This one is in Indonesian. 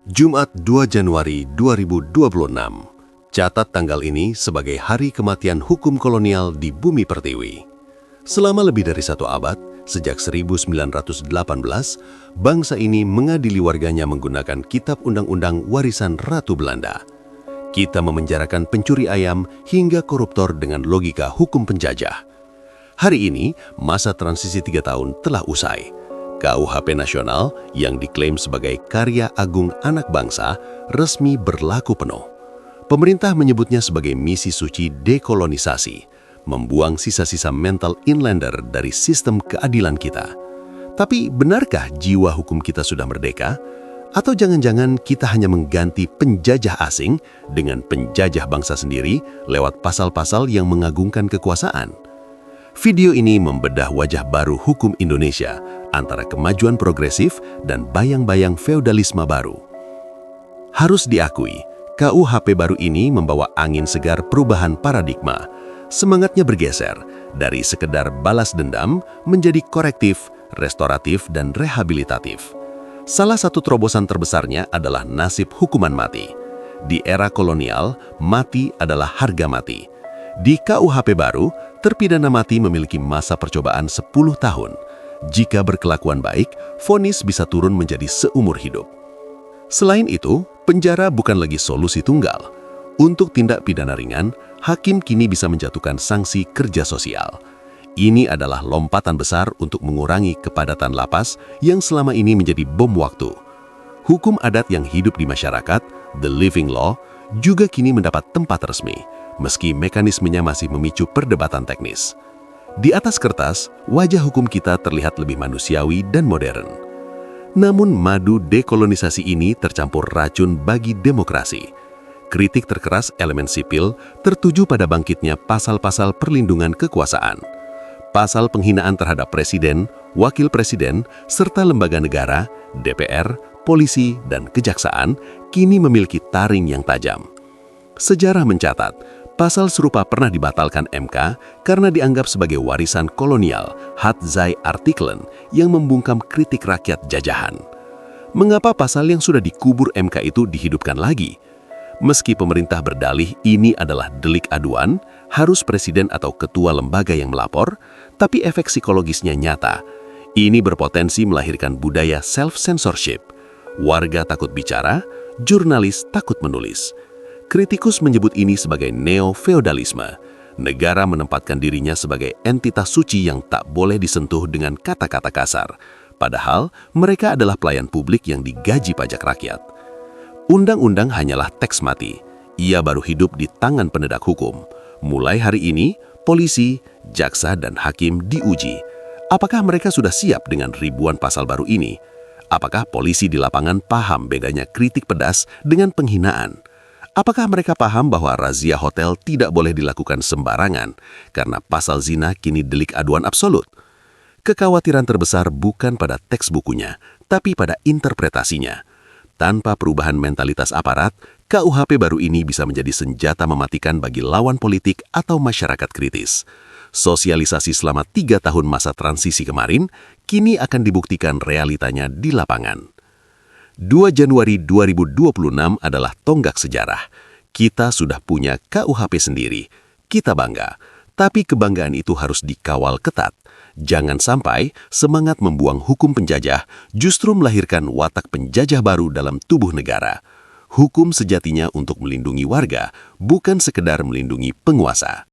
Jumat 2 Januari 2026. Catat tanggal ini sebagai hari kematian hukum kolonial di bumi pertiwi. Selama lebih dari satu abad, sejak 1918, bangsa ini mengadili warganya menggunakan Kitab Undang-Undang Warisan Ratu Belanda. Kita memenjarakan pencuri ayam hingga koruptor dengan logika hukum penjajah. Hari ini, masa transisi 3 tahun telah usai. KUHP nasional yang diklaim sebagai karya agung anak bangsa resmi berlaku penuh. Pemerintah menyebutnya sebagai misi suci dekolonisasi, membuang sisa-sisa mental inlander dari sistem keadilan kita. Tapi benarkah jiwa hukum kita sudah merdeka? Atau jangan-jangan kita hanya mengganti penjajah asing dengan penjajah bangsa sendiri lewat pasal-pasal yang mengagungkan kekuasaan? Video ini membedah wajah baru hukum Indonesia antara kemajuan progresif dan bayang-bayang feodalisme baru. Harus diakui, KUHP baru ini membawa angin segar perubahan paradigma. Semangatnya bergeser dari sekedar balas dendam menjadi korektif, restoratif, dan rehabilitatif. Salah satu terobosan terbesarnya adalah nasib hukuman mati. Di era kolonial, mati adalah harga mati. Di KUHP baru, terpidana mati memiliki masa percobaan 10 tahun. Jika berkelakuan baik, vonis bisa turun menjadi seumur hidup. Selain itu, penjara bukan lagi solusi tunggal. Untuk tindak pidana ringan, hakim kini bisa menjatuhkan sanksi kerja sosial. Ini adalah lompatan besar untuk mengurangi kepadatan lapas yang selama ini menjadi bom waktu. Hukum adat yang hidup di masyarakat, the living law, juga kini mendapat tempat resmi, meski mekanismenya masih memicu perdebatan teknis. Di atas kertas, wajah hukum kita terlihat lebih manusiawi dan modern. Namun madu dekolonisasi ini tercampur racun bagi demokrasi. Kritik terkeras elemen sipil tertuju pada bangkitnya pasal-pasal perlindungan kekuasaan. Pasal penghinaan terhadap presiden, wakil presiden, serta lembaga negara, DPR, polisi, dan kejaksaan kini memiliki taring yang tajam. Sejarah mencatat, pasal serupa pernah dibatalkan MK karena dianggap sebagai warisan kolonial Hadzaey-Artikelen yang membungkam kritik rakyat jajahan. Mengapa pasal yang sudah dikubur MK itu dihidupkan lagi? Meski pemerintah berdalih ini adalah delik aduan, harus presiden atau ketua lembaga yang melapor, tapi efek psikologisnya nyata. Ini berpotensi melahirkan budaya self-censorship. Warga takut bicara, jurnalis takut menulis. Kritikus menyebut ini sebagai neo-feodalisme. Negara menempatkan dirinya sebagai entitas suci yang tak boleh disentuh dengan kata-kata kasar. Padahal mereka adalah pelayan publik yang digaji pajak rakyat. Undang-undang hanyalah teks mati. Ia baru hidup di tangan penegak hukum. Mulai hari ini, polisi, jaksa, dan hakim diuji. Apakah mereka sudah siap dengan ribuan pasal baru ini? Apakah polisi di lapangan paham bedanya kritik pedas dengan penghinaan? Apakah mereka paham bahwa razia hotel tidak boleh dilakukan sembarangan karena pasal zina kini delik aduan absolut? Kekhawatiran terbesar bukan pada teks bukunya, tapi pada interpretasinya. Tanpa perubahan mentalitas aparat, KUHP baru ini bisa menjadi senjata mematikan bagi lawan politik atau masyarakat kritis. Sosialisasi selama 3 tahun masa transisi kemarin, kini akan dibuktikan realitanya di lapangan. 2 Januari 2026 adalah tonggak sejarah. Kita sudah punya KUHP sendiri. Kita bangga. Tapi kebanggaan itu harus dikawal ketat. Jangan sampai semangat membuang hukum penjajah justru melahirkan watak penjajah baru dalam tubuh negara. Hukum sejatinya untuk melindungi warga, bukan sekedar melindungi penguasa.